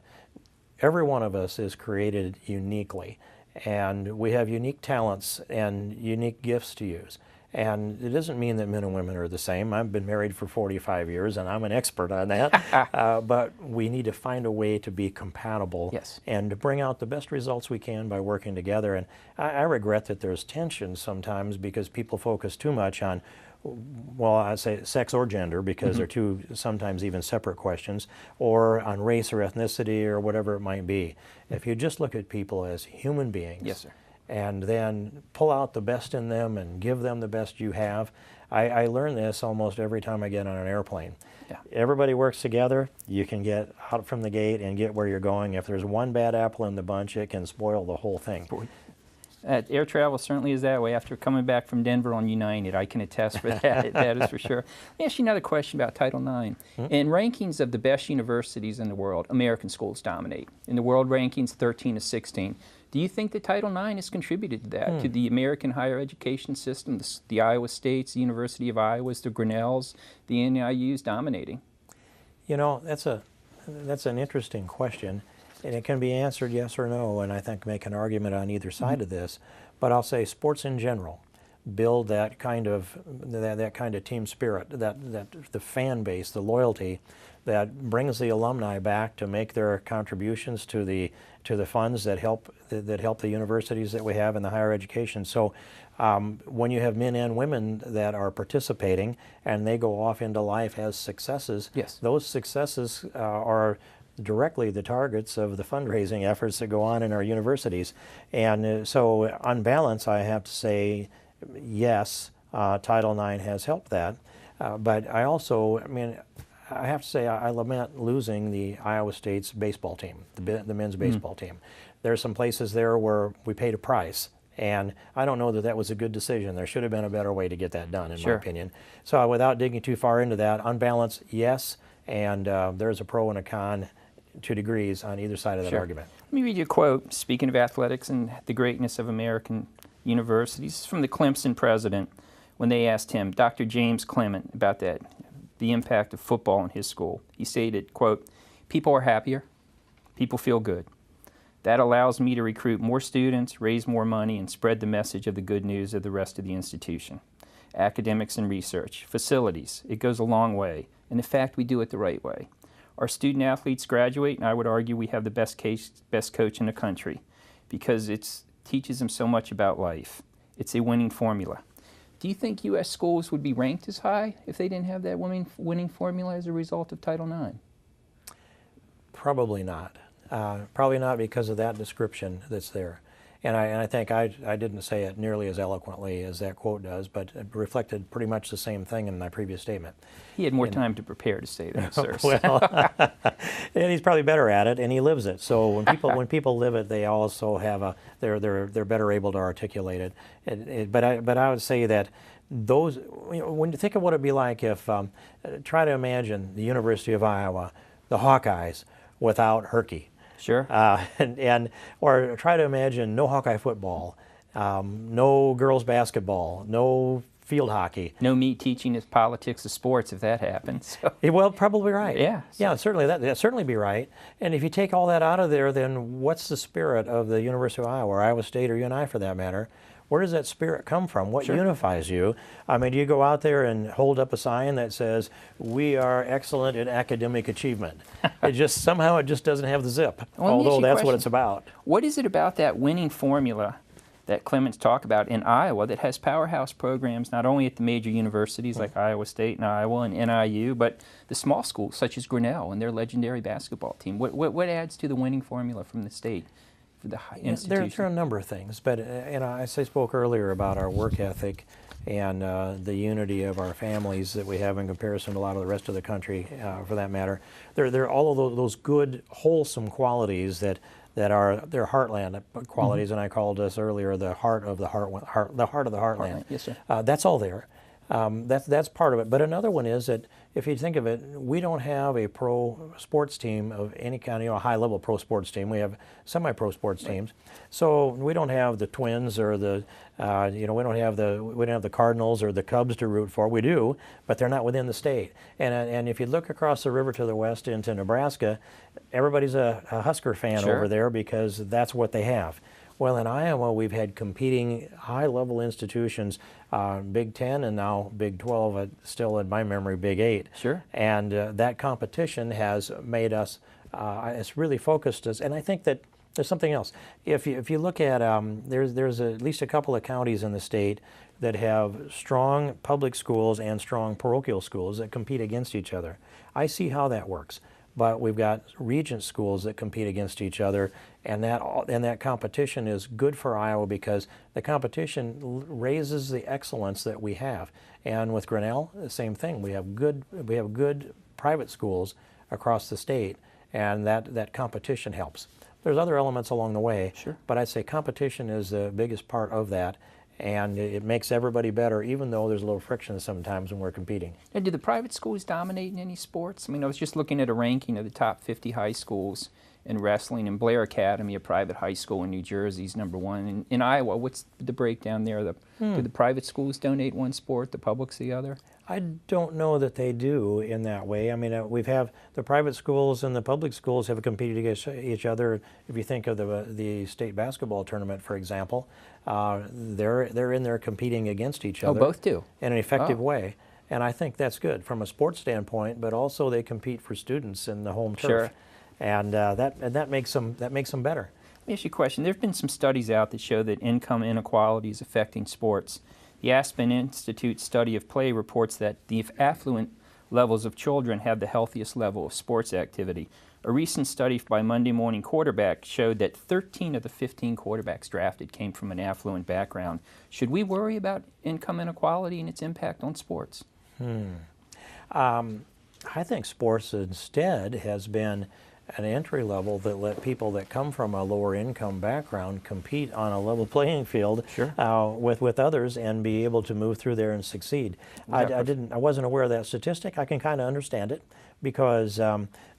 Speaker 2: every one of us is created uniquely. And we have unique talents and unique gifts to use. And it doesn't mean that men and women are the same. I've been married for 45 years, and I'm an expert on that. But we need to find a way to be compatible,
Speaker 1: yes,
Speaker 2: and to bring out the best results we can by working together. And I regret that there's tension sometimes because people focus too much on, well, I say sex or gender, because they're two sometimes even separate questions, or on race or ethnicity or whatever it might be. If you just look at people as human beings,
Speaker 1: yes, sir,
Speaker 2: and then pull out the best in them and give them the best you have. I learn this almost every time I get on an airplane.
Speaker 1: Yeah.
Speaker 2: Everybody works together. You can get out from the gate and get where you're going. If there's one bad apple in the bunch, it can spoil the whole thing.
Speaker 1: Air travel certainly is that way. After coming back from Denver on United, I can attest for that. That is for sure. Let me ask you another question about Title IX. In rankings of the best universities in the world, American schools dominate. In the world rankings, 13 to 16. Do you think that Title IX has contributed to that, to the American higher education system, the Iowa States, the University of Iowa's, the Grinnells, the NIUs dominating?
Speaker 2: You know, that's an interesting question. And it can be answered yes or no, and I think make an argument on either side of this. But I'll say sports in general build that kind of team spirit, that the fan base, the loyalty that brings the alumni back to make their contributions to the funds that help the universities that we have in the higher education. So when you have men and women that are participating and they go off into life as successes,
Speaker 1: yes,
Speaker 2: those successes are directly the targets of the fundraising efforts that go on in our universities. And so on balance, I have to say yes, Title IX has helped that. But I also, I have to say I lament losing the Iowa State's baseball team, the men's baseball team. There's some places there where we paid a price. And I don't know that that was a good decision. There should have been a better way to get that done, in my opinion. So without digging too far into that, on balance, yes, and there's a pro and a con to degrees on either side of that argument.
Speaker 1: Let me read you a quote, speaking of athletics and the greatness of American universities, from the Clemson president when they asked him, Dr. James Clement, about the impact of football in his school. He stated, quote, "People are happier, people feel good. That allows me to recruit more students, raise more money, and spread the message of the good news of the rest of the institution. Academics and research, facilities, it goes a long way, and in fact we do it the right way. Our student athletes graduate, and I would argue we have the best coach in the country because it teaches them so much about life. It's a winning formula." Do you think U.S. schools would be ranked as high if they didn't have that winning formula as a result of Title IX?
Speaker 2: Probably not. Probably not because of that description that's there. And I think I didn't say it nearly as eloquently as that quote does, but it reflected pretty much the same thing in my previous statement.
Speaker 1: He had more time to prepare to say that, sir.
Speaker 2: Well, and he's probably better at it, and he lives it. So when people live it, they also have they're better able to articulate it. But I would say that those, when you think of what it'd be like if try to imagine the University of Iowa, the Hawkeyes, without Herky.
Speaker 1: Sure.
Speaker 2: And or try to imagine no Hawkeye football, no girls basketball, no field hockey.
Speaker 1: No me teaching his politics of sports if that happens. So,
Speaker 2: Well, probably right.
Speaker 1: Yeah.
Speaker 2: Yeah, certainly that'd certainly be right. And if you take all that out of there, then what's the spirit of the University of Iowa, or Iowa State, or UNI for that matter? Where does that spirit come from? What
Speaker 1: Sure.
Speaker 2: unifies you? I mean, do you go out there and hold up a sign that says, "We are excellent in academic achievement"? It just somehow it just doesn't have the zip.
Speaker 1: Well, let me ask
Speaker 2: although
Speaker 1: you a
Speaker 2: that's what
Speaker 1: question.
Speaker 2: it's about.
Speaker 1: What is it about that winning formula that Clements talked about in Iowa that has powerhouse programs not only at the major universities like Iowa State and Iowa and NIU, but the small schools such as Grinnell and their legendary basketball team? What adds to the winning formula from the state for the institution?
Speaker 2: There are a number of things, but as I spoke earlier about our work ethic and the unity of our families that we have in comparison to a lot of the rest of the country, for that matter. There are all of those good, wholesome qualities that are their heartland qualities, and I called us earlier the heart of the the heart of the heartland.
Speaker 1: Yes, sir.
Speaker 2: That's all there. That's part of it. But another one is that if you think of it, we don't have a pro sports team of any kind, a high-level pro sports team. We have semi-pro sports teams. So we don't have the Twins or the, we don't have the Cardinals or the Cubs to root for. We do, but they're not within the state. And if you look across the river to the west into Nebraska, everybody's a Husker fan
Speaker 1: Sure.
Speaker 2: over there because that's what they have. Well, in Iowa, we've had competing high-level institutions, Big Ten and now Big 12, still in my memory, Big 8.
Speaker 1: Sure.
Speaker 2: And that competition has made us, it's really focused us, and I think that there's something else. If you look at, there's at least a couple of counties in the state that have strong public schools and strong parochial schools that compete against each other. I see how that works. But we've got regent schools that compete against each other, and that competition is good for Iowa because the competition raises the excellence that we have. And with Grinnell, the same thing. We have good private schools across the state, and that competition helps. There's other elements along the way,
Speaker 1: Sure.
Speaker 2: but I'd say competition is the biggest part of that, and it makes everybody better, even though there's a little friction sometimes when we're competing.
Speaker 1: Now, do the private schools dominate in any sports? I mean, I was just looking at a ranking of the top 50 high schools in wrestling, and Blair Academy, a private high school in New Jersey, is number one. In Iowa, what's the breakdown there? Do the private schools donate one sport, the public's the other?
Speaker 2: I don't know that they do in that way. I mean, we've have the private schools and the public schools have competed against each other. If you think of the state basketball tournament, for example, they're in there competing against each other.
Speaker 1: Oh, both do?
Speaker 2: In an effective
Speaker 1: Oh.
Speaker 2: way. And I think that's good from a sports standpoint, but also they compete for students in the home turf.
Speaker 1: Sure.
Speaker 2: And that makes them better.
Speaker 1: Let me ask you a question. There have been some studies out that show that income inequality is affecting sports. The Aspen Institute study of play reports that the affluent levels of children have the healthiest level of sports activity. A recent study by Monday Morning Quarterback showed that 13 of the 15 quarterbacks drafted came from an affluent background. Should we worry about income inequality and its impact on sports?
Speaker 2: I think sports instead has been an entry level that let people that come from a lower income background compete on a level playing field
Speaker 1: Sure.
Speaker 2: with others and be able to move through there and succeed. I wasn't aware of that statistic. I can kind of understand it because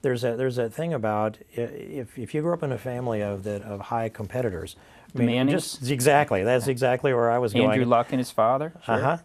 Speaker 2: there's a thing about if you grew up in a family of high competitors.
Speaker 1: The Mannings?
Speaker 2: Just exactly. That's exactly where I was going.
Speaker 1: Andrew Luck and his father? Sure.
Speaker 2: Uh-huh.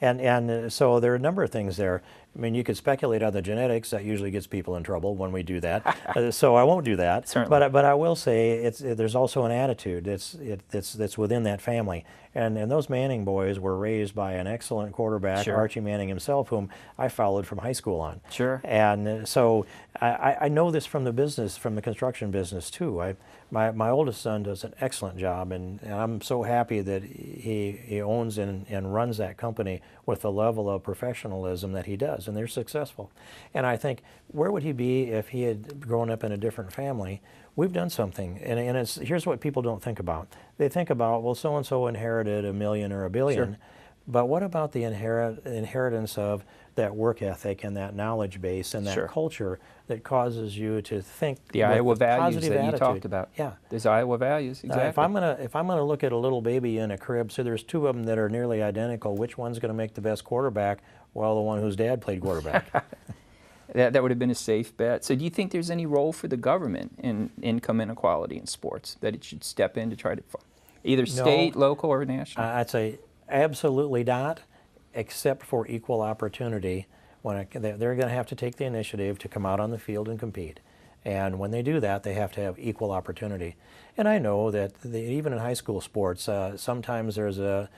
Speaker 2: And so there are a number of things there. I mean, you could speculate on the genetics. That usually gets people in trouble when we do that. So I won't do that.
Speaker 1: Certainly.
Speaker 2: But I will say there's also an attitude that's within that family. And those Manning boys were raised by an excellent quarterback,
Speaker 1: Sure.
Speaker 2: Archie Manning himself, whom I followed from high school on.
Speaker 1: Sure.
Speaker 2: And so I know this from the construction business too. My oldest son does an excellent job, and I'm so happy that he owns and runs that company with the level of professionalism that he does, and they're successful. And I think, where would he be if he had grown up in a different family? We've done something, and here's what people don't think about. They think about, well, so-and-so inherited $1 million or $1 billion,
Speaker 1: Sure.
Speaker 2: but what about the inheritance of that work ethic and that knowledge base and that
Speaker 1: Sure.
Speaker 2: culture that causes you to think
Speaker 1: The
Speaker 2: with
Speaker 1: Iowa
Speaker 2: a
Speaker 1: values
Speaker 2: positive
Speaker 1: that you
Speaker 2: attitude.
Speaker 1: talked about.
Speaker 2: Yeah.
Speaker 1: There's Iowa values, exactly.
Speaker 2: If I'm gonna look at a little baby in a crib, so there's two of them that are nearly identical, which one's gonna make the best quarterback? Well, the one whose dad played quarterback.
Speaker 1: That would have been a safe bet. So do you think there's any role for the government in income inequality in sports, that it should step in to try to either state, local, or national?
Speaker 2: I'd say absolutely not, except for equal opportunity. They're going to have to take the initiative to come out on the field and compete. And when they do that, they have to have equal opportunity. And I know that even in high school sports, sometimes there's a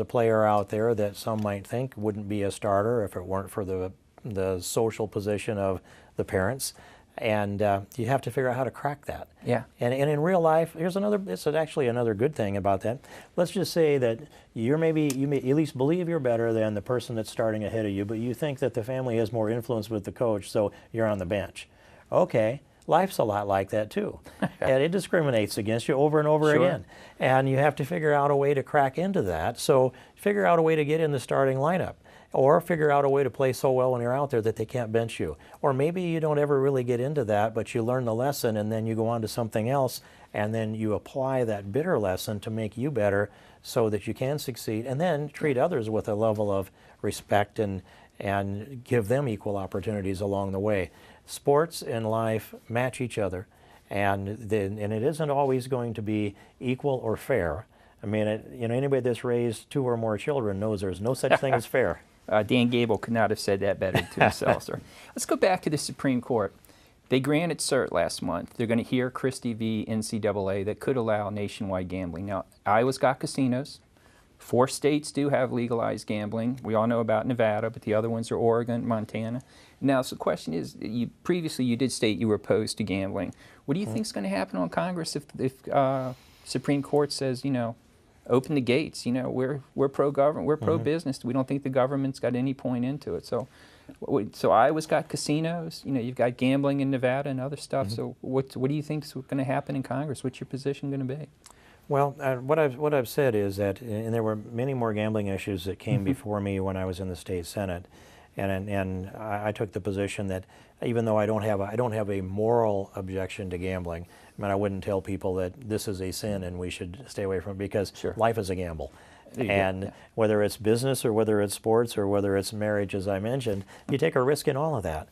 Speaker 2: player out there that some might think wouldn't be a starter if it weren't for the social position of the parents. And you have to figure out how to crack that.
Speaker 1: Yeah.
Speaker 2: And in real life, it's actually another good thing about that. Let's just say that you may at least believe you're better than the person that's starting ahead of you, but you think that the family has more influence with the coach, so you're on the bench. Okay, life's a lot like that too. And it discriminates against you over and over again. And you have to figure out a way to crack into that. So figure out a way to get in the starting lineup. Or figure out a way to play so well when you're out there that they can't bench you. Or maybe you don't ever really get into that, but you learn the lesson and then you go on to something else, and then you apply that bitter lesson to make you better so that you can succeed, and then treat others with a level of respect and give them equal opportunities along the way. Sports and life match each other, and it isn't always going to be equal or fair. I mean, anybody that's raised 2 or more children knows there's no such thing as fair.
Speaker 1: Dan Gable could not have said that better to himself, sir. Let's go back to the Supreme Court. They granted cert last month. They're going to hear Christie v. NCAA that could allow nationwide gambling. Now, Iowa's got casinos. 4 states do have legalized gambling. We all know about Nevada, but the other ones are Oregon, Montana. Now, so the question is, previously you did state you were opposed to gambling. What do you think is going to happen on Congress if Supreme Court says, open the gates? We're pro-government, we're pro-business. We don't think the government's got any point into it. So Iowa's got casinos. You've got gambling in Nevada and other stuff. So what do you think is going to happen in Congress? What's your position going to be?
Speaker 2: Well, what I've said is that, and there were many more gambling issues that came before me when I was in the state Senate, and I took the position that even though I don't have a moral objection to gambling, I wouldn't tell people that this is a sin and we should stay away from it, because life is a gamble. And whether it's business or whether it's sports or whether it's marriage, as I mentioned, you take a risk in all of that.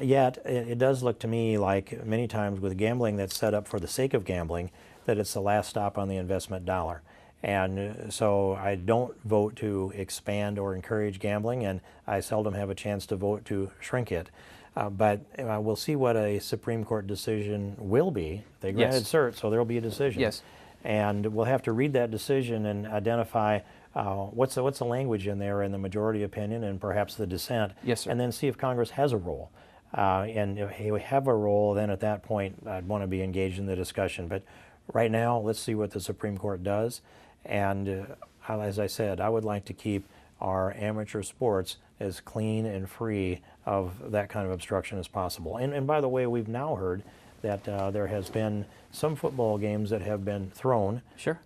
Speaker 2: Yet it does look to me like many times with gambling that's set up for the sake of gambling, that it's the last stop on the investment dollar. And so I don't vote to expand or encourage gambling, and I seldom have a chance to vote to shrink it. But we'll see what a Supreme Court decision will be. They granted cert, so there will be a decision.
Speaker 1: Yes.
Speaker 2: And we'll have to read that decision and identify what's the language in there in the majority opinion and perhaps the dissent.
Speaker 1: Yes, sir.
Speaker 2: And then see if Congress has a role. And if we have a role, then at that point I'd want to be engaged in the discussion. But right now, let's see what the Supreme Court does. And as I said, I would like to keep our amateur sports as clean and free of that kind of obstruction as possible. And by the way, we've now heard that there has been some football games that have been thrown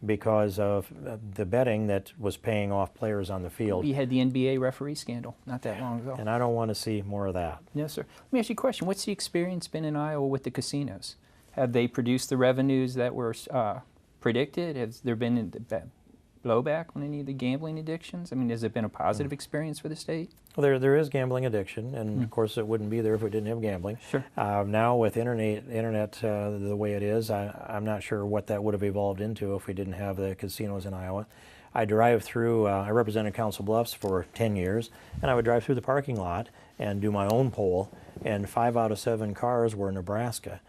Speaker 2: because of the betting that was paying off players on the field.
Speaker 1: We had the NBA referee scandal not that long ago.
Speaker 2: And I don't want to see more of that.
Speaker 1: Yes, sir. Let me ask you a question. What's the experience been in Iowa with the casinos? Have they produced the revenues that were predicted? Has there been blowback on any of the gambling addictions? Has it been a positive experience for the state?
Speaker 2: Well, there is gambling addiction, and of course it wouldn't be there if we didn't have gambling.
Speaker 1: Sure.
Speaker 2: Now with internet the way it is, I'm not sure what that would have evolved into if we didn't have the casinos in Iowa. I drive through, I represented Council Bluffs for 10 years, and I would drive through the parking lot and do my own poll, and 5 out of 7 cars were Nebraska.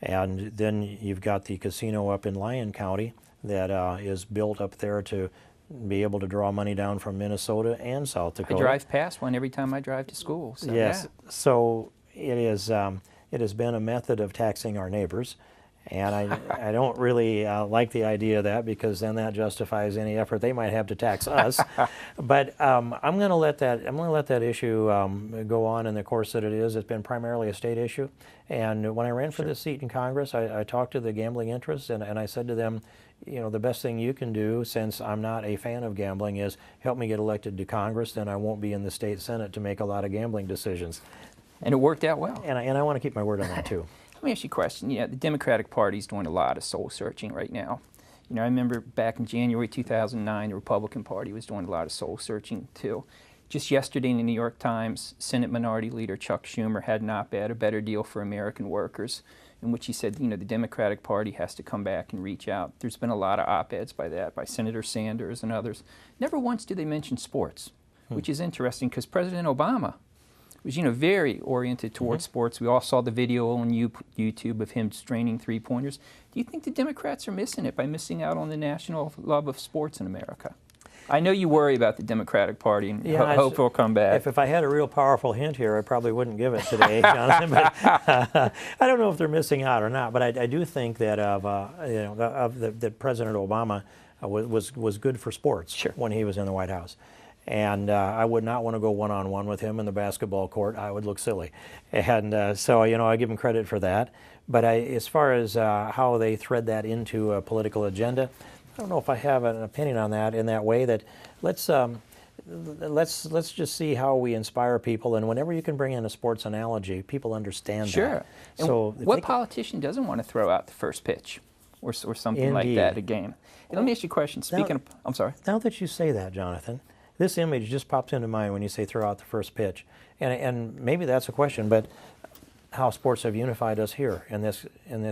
Speaker 2: And then you've got the casino up in Lyon County that is built up there to be able to draw money down from Minnesota and South Dakota.
Speaker 1: I drive past one every time I drive to school. So,
Speaker 2: yes, so it has been a method of taxing our neighbors, and I don't really like the idea of that, because then that justifies any effort they might have to tax us. But I'm going to let that issue go on in the course that it is. It's been primarily a state issue, and when I ran for this seat in Congress, I talked to the gambling interests, and I said to them, the best thing you can do, since I'm not a fan of gambling, is help me get elected to Congress. Then I won't be in the state Senate to make a lot of gambling decisions.
Speaker 1: And it worked out well.
Speaker 2: And I want to keep my word on that too.
Speaker 1: Let me ask you a question. The Democratic Party's doing a lot of soul searching right now. I remember back in January 2009, the Republican Party was doing a lot of soul searching too. Just yesterday in the New York Times, Senate Minority Leader Chuck Schumer had an op-ed, A Better Deal for American Workers, in which he said, the Democratic Party has to come back and reach out. There's been a lot of op-eds by Senator Sanders and others. Never once do they mention sports, which is interesting because President Obama was, very oriented towards sports. We all saw the video on YouTube of him straining three-pointers. Do you think the Democrats are missing it by missing out on the national love of sports in America? I know you worry about the Democratic Party and hope it'll come back.
Speaker 2: If I had a real powerful hint here, I probably wouldn't give it today, Jonathan. But I don't know if they're missing out or not. But I do think that that President Obama was good for sports when he was in the White House. And I would not want to go one-on-one with him in the basketball court. I would look silly. And so, I give him credit for that. But as far as how they thread that into a political agenda, I don't know if I have an opinion on that in that way. That let's just see how we inspire people. And whenever you can bring in a sports analogy, people understand that.
Speaker 1: Sure.
Speaker 2: So
Speaker 1: what politician doesn't want to throw out the first pitch or something like that at a game? And let me ask you a question. Speaking of, I'm sorry.
Speaker 2: Now that you say that, Jonathan, this image just pops into mind when you say throw out the first pitch. And maybe that's a question, but how sports have unified us here in this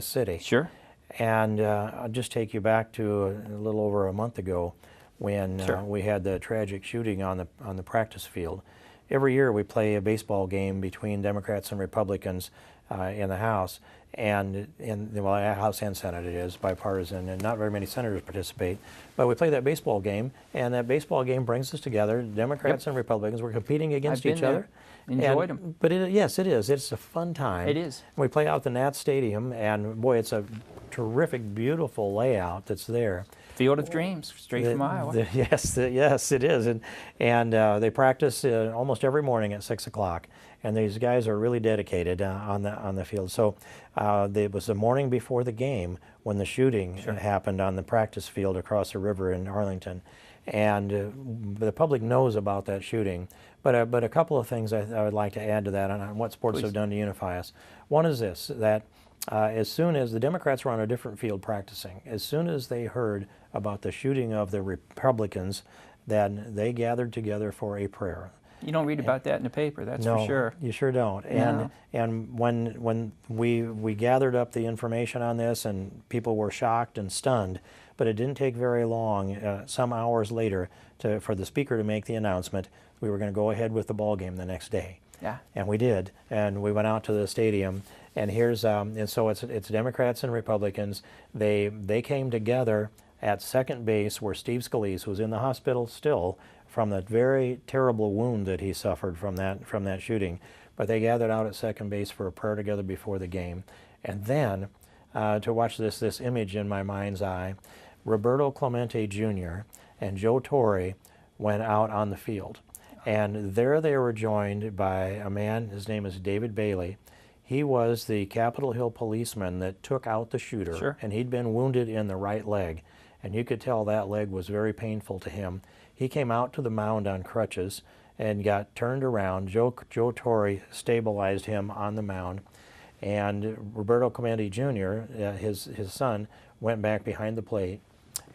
Speaker 2: city.
Speaker 1: Sure.
Speaker 2: And I'll just take you back to a little over a month ago when we had the tragic shooting on the practice field. Every year we play a baseball game between Democrats and Republicans in the House, House and Senate it is, bipartisan, and not very many senators participate. But we play that baseball game, and that baseball game brings us together. Democrats and Republicans, we're competing against each other.
Speaker 1: Enjoyed them.
Speaker 2: But yes, it is. It's a fun time.
Speaker 1: It is.
Speaker 2: We play out the Nats Stadium, and boy, it's a terrific, beautiful layout that's there.
Speaker 1: Field of Dreams, straight from Iowa.
Speaker 2: Yes, it is. And they practice almost every morning at 6 o'clock. And these guys are really dedicated on the field. So it was the morning before the game when the shooting happened on the practice field across the river in Arlington. And the public knows about that shooting. But a couple of things I would like to add to that on what sports have done to unify us. One is this, that as soon as the Democrats were on a different field practicing, as soon as they heard about the shooting of the Republicans, then they gathered together for a prayer.
Speaker 1: You don't read about that in the paper, that's
Speaker 2: no,
Speaker 1: for sure.
Speaker 2: You sure don't. And when we gathered up the information on this, and people were shocked and stunned, but it didn't take very long, some hours later, for the speaker to make the announcement we were going to go ahead with the ball game the next day.
Speaker 1: Yeah.
Speaker 2: And we did, and we went out to the stadium, and here's and so it's Democrats and Republicans. They came together at second base where Steve Scalise was in the hospital still from the very terrible wound that he suffered from that shooting. But they gathered out at second base for a prayer together before the game, and then to watch this image in my mind's eye, Roberto Clemente Jr. and Joe Torre went out on the field. And there they were joined by a man, his name is David Bailey. He was the Capitol Hill policeman that took out the shooter, and he'd been wounded in the right leg. And you could tell that leg was very painful to him. He came out to the mound on crutches and got turned around. Joe Torre stabilized him on the mound. And Roberto Clemente Jr., his son, went back behind the plate.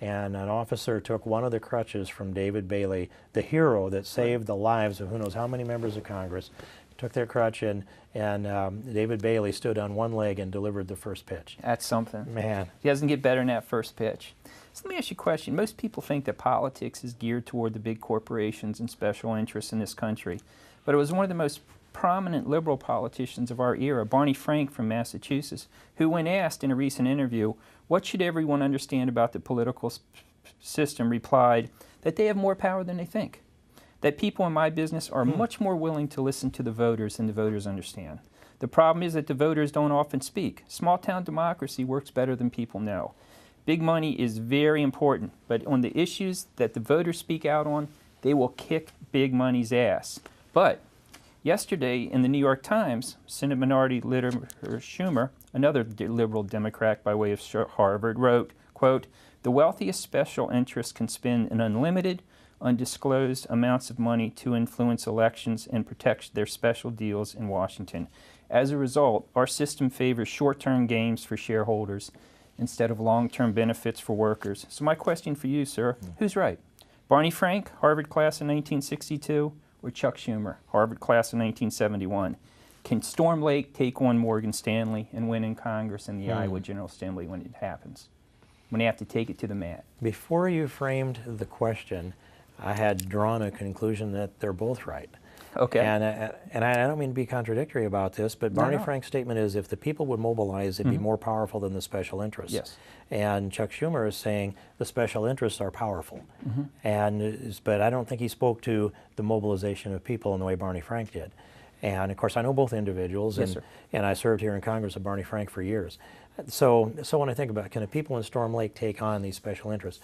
Speaker 2: And an officer took one of the crutches from David Bailey, the hero that saved the lives of who knows how many members of Congress, took their crutch, and David Bailey stood on one leg and delivered the first pitch.
Speaker 1: That's something.
Speaker 2: Man.
Speaker 1: He doesn't get better than that first pitch. So let me ask you a question. Most people think that politics is geared toward the big corporations and special interests in this country. But it was one of the most prominent liberal politicians of our era, Barney Frank from Massachusetts, who, when asked in a recent interview, what should everyone understand about the political system, replied that they have more power than they think. That people in my business are much more willing to listen to the voters than the voters understand. The problem is that the voters don't often speak. Small-town democracy works better than people know. Big money is very important, but on the issues that the voters speak out on, they will kick big money's ass. But yesterday in the New York Times, Senate Minority Leader Schumer, another liberal Democrat by way of Harvard, wrote, quote, "The wealthiest special interests can spend an unlimited, undisclosed amounts of money to influence elections and protect their special deals in Washington. As a result, our system favors short-term gains for shareholders instead of long-term benefits for workers." So my question for you, sir, who's right? Barney Frank, Harvard class in 1962, or Chuck Schumer, Harvard class of 1971? Can Storm Lake take on Morgan Stanley and win in Congress and the Iowa General Assembly when it happens? When they have to take it to the mat?
Speaker 2: Before you framed the question, I had drawn a conclusion that they're both right.
Speaker 1: Okay.
Speaker 2: And I don't mean to be contradictory about this, but Barney Frank's statement is if the people would mobilize, it'd be more powerful than the special interests.
Speaker 1: Yes.
Speaker 2: And Chuck Schumer is saying the special interests are powerful. But I don't think he spoke to the mobilization of people in the way Barney Frank did. And of course, I know both individuals,
Speaker 1: Yes, sir.
Speaker 2: and I served here in Congress with Barney Frank for years. So when I think about can the people in Storm Lake take on these special interests,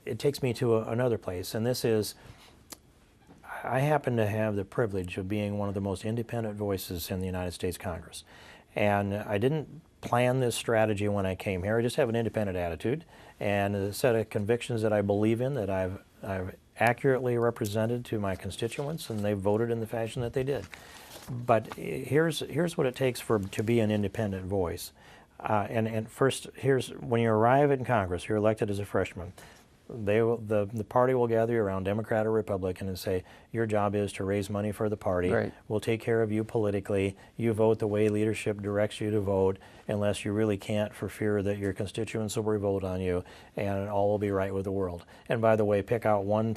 Speaker 2: it takes me to another place, and this is I happen to have the privilege of being one of the most independent voices in the United States Congress. And I didn't plan this strategy when I came here. I just have an independent attitude and a set of convictions that I believe in that I've accurately represented to my constituents, and they've voted in the fashion that they did. But here's what it takes to be an independent voice. And first, when you arrive in Congress, you're elected as a freshman. The party will gather you around, Democrat or Republican, and say, your job is to raise money for the party.
Speaker 1: Right.
Speaker 2: We'll take care of you politically. You vote the way leadership directs you to vote, unless you really can't for fear that your constituents will revolt on you, and all will be right with the world. And by the way, pick out one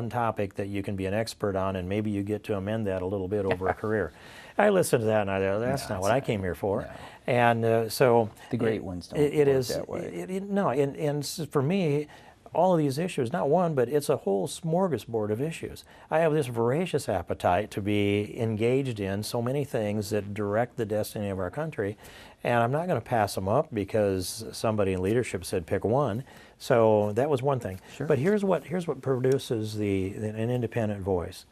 Speaker 2: topic that you can be an expert on, and maybe you get to amend that a little bit over a career. I listened to that, and I thought, that's not what I came here for.
Speaker 1: No.
Speaker 2: And so
Speaker 1: The great ones don't
Speaker 2: it
Speaker 1: work
Speaker 2: is
Speaker 1: that way.
Speaker 2: No, and for me, all of these issues, not one, but it's a whole smorgasbord of issues. I have this voracious appetite to be engaged in so many things that direct the destiny of our country, and I'm not going to pass them up because somebody in leadership said pick one. So that was one thing.
Speaker 1: Sure.
Speaker 2: But here's what produces an independent voice.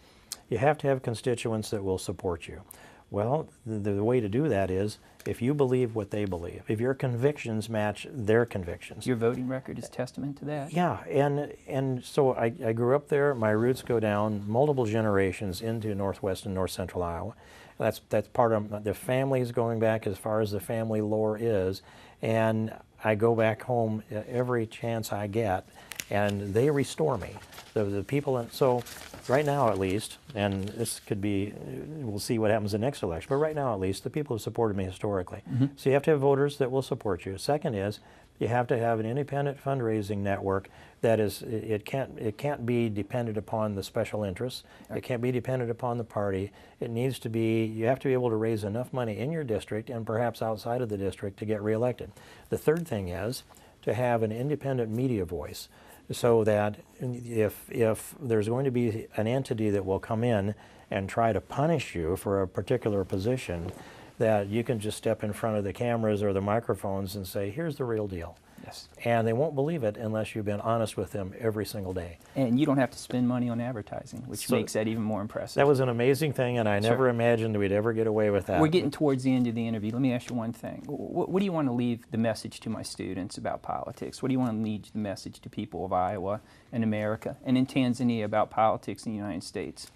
Speaker 2: You have to have constituents that will support you. Well, the way to do that is if you believe what they believe, if your convictions match their convictions.
Speaker 1: Your voting record is testament to that.
Speaker 2: Yeah, and so I grew up there. My roots go down multiple generations into northwest and north central Iowa. That's part of the family's going back as far as the family lore is, and I go back home every chance I get, and they restore me. The people, so right now at least, and this could be, we'll see what happens in the next election, but right now at least, the people have supported me historically. So you have to have voters that will support you. Second is, you have to have an independent fundraising network that is, it can't be dependent upon the special interests. It can't be dependent upon the party. It needs to be, you have to be able to raise enough money in your district and perhaps outside of the district to get reelected. The third thing is to have an independent media voice, so that if there's going to be an entity that will come in and try to punish you for a particular position, that you can just step in front of the cameras or the microphones and say, here's the real deal.
Speaker 1: Yes.
Speaker 2: And they won't believe it unless you've been honest with them every single day.
Speaker 1: And you don't have to spend money on advertising, which
Speaker 2: So
Speaker 1: makes that even more impressive.
Speaker 2: That was an amazing thing, and I
Speaker 1: Sure.
Speaker 2: never imagined we'd ever get away with that.
Speaker 1: We're getting towards the end of the interview. Let me ask you one thing. What do you want to leave the message to my students about politics? What do you want to leave the message to people of Iowa and America and in Tanzania about politics in the United States?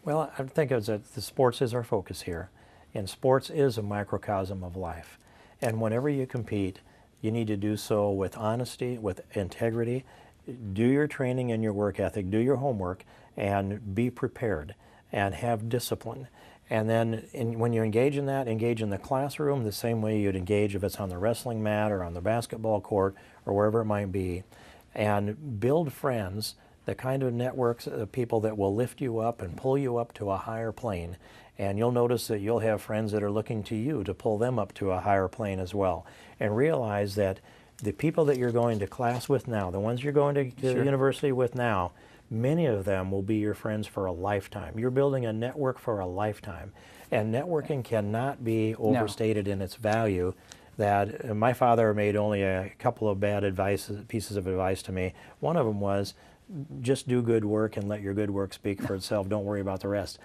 Speaker 2: Well, I think it's that the sports is our focus here, and sports is a microcosm of life. And whenever you compete, you need to do so with honesty, with integrity. Do your training and your work ethic, do your homework, and be prepared, and have discipline. And then when you engage in that, engage in the classroom the same way you'd engage if it's on the wrestling mat or on the basketball court or wherever it might be. And build friends, the kind of networks of people that will lift you up and pull you up to a higher plane. And you'll notice that you'll have friends that are looking to you to pull them up to a higher plane as well. And realize that the people that you're going to class with now, the ones you're going to
Speaker 1: Sure.
Speaker 2: university with now, many of them will be your friends for a lifetime. You're building a network for a lifetime. And networking cannot be overstated in its value. That my father made only a couple of bad pieces of advice to me. One of them was, just do good work and let your good work speak for itself. Don't worry about the rest.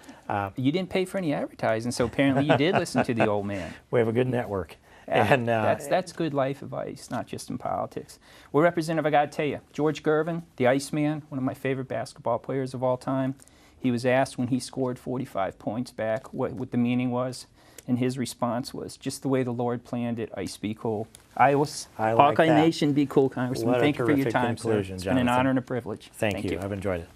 Speaker 1: You didn't pay for any advertising, so apparently you did listen to the old man.
Speaker 2: We have a good network.
Speaker 1: Yeah,
Speaker 2: And
Speaker 1: that's good life advice, not just in politics. Well, Representative, I got to tell you, George Gervin, the Iceman, one of my favorite basketball players of all time, he was asked when he scored 45 points back what the meaning was, and his response was, just the way the Lord planned it, ice be cool.
Speaker 2: I like
Speaker 1: Hawkeye
Speaker 2: that.
Speaker 1: Nation, be cool, Congressman.
Speaker 2: What a
Speaker 1: Thank you for your
Speaker 2: terrific
Speaker 1: time, sir.
Speaker 2: conclusion,
Speaker 1: It's been an
Speaker 2: Jonathan.
Speaker 1: honor and a privilege.
Speaker 2: Thank you. I've enjoyed it.